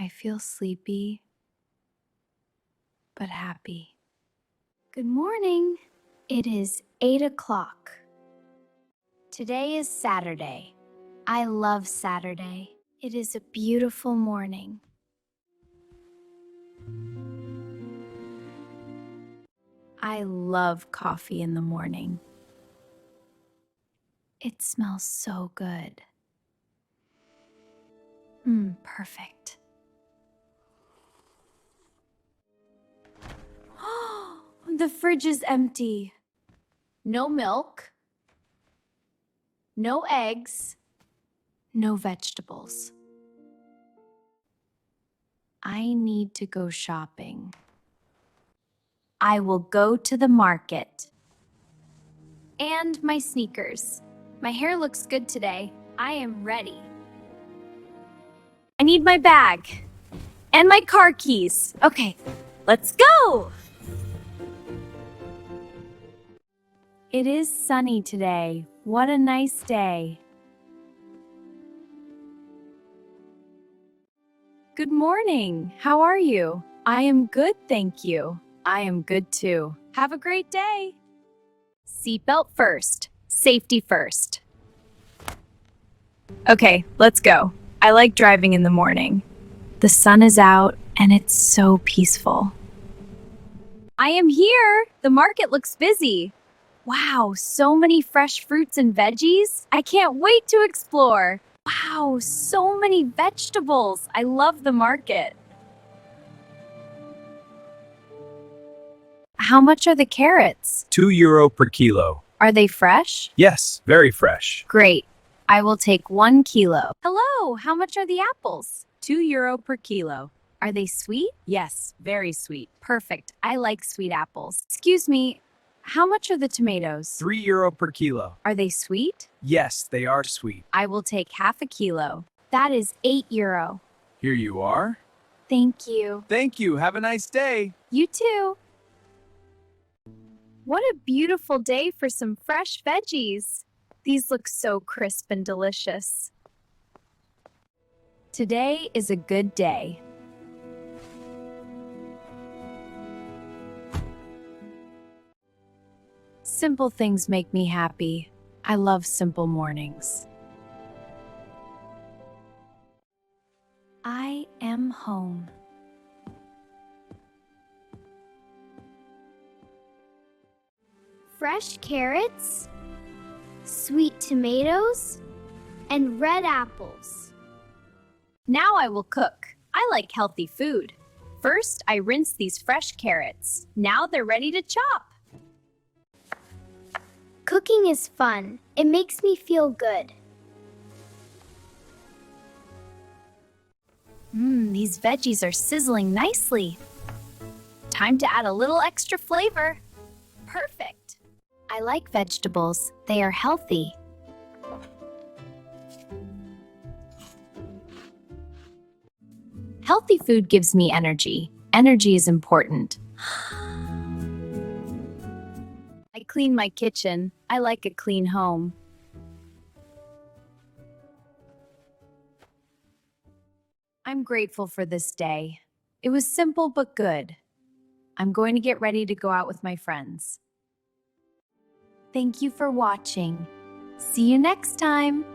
I feel sleepy, but happy. Good morning. It is 8 o'clock. Today is Saturday. I love Saturday. It is a beautiful morning. I love coffee in the morning. It smells so good. Perfect. The fridge is empty. No milk. No eggs. No vegetables. I need to go shopping. I will go to the market. And my sneakers. My hair looks good today. I am ready. I need my bag. And my car keys. Okay, let's go! It is sunny today. What a nice day. Good morning. How are you? I am good, thank you. I am good too. Have a great day. Seatbelt first. Safety first. Okay, let's go. I like driving in the morning. The sun is out and it's so peaceful. I am here. The market looks busy. Wow, so many fresh fruits and veggies. I can't wait to explore. Wow, so many vegetables. I love the market. How much are the carrots? €2 per kilo. Are they fresh? Yes, very fresh. Great. I will take 1 kilo. Hello, how much are the apples? €2 per kilo. Are they sweet? Yes, very sweet. Perfect. I like sweet apples. Excuse me, how much are the tomatoes? €3 per kilo. Are they sweet? Yes, they are sweet. I will take half a kilo. That is €8. Here you are. Thank you. Thank you. Have a nice day. You too. What a beautiful day for some fresh veggies. These look so crisp and delicious. Today is a good day. Simple things make me happy. I love simple mornings. I am home. Fresh carrots, sweet tomatoes, and red apples. Now I will cook. I like healthy food. First, I rinse these fresh carrots. Now they're ready to chop. Cooking is fun. It makes me feel good. These veggies are sizzling nicely. Time to add a little extra flavor. Perfect. I like vegetables. They are healthy. Healthy food gives me energy. Energy is important. I clean my kitchen. I like a clean home. I'm grateful for this day. It was simple but good. I'm going to get ready to go out with my friends. Thank you for watching. See you next time.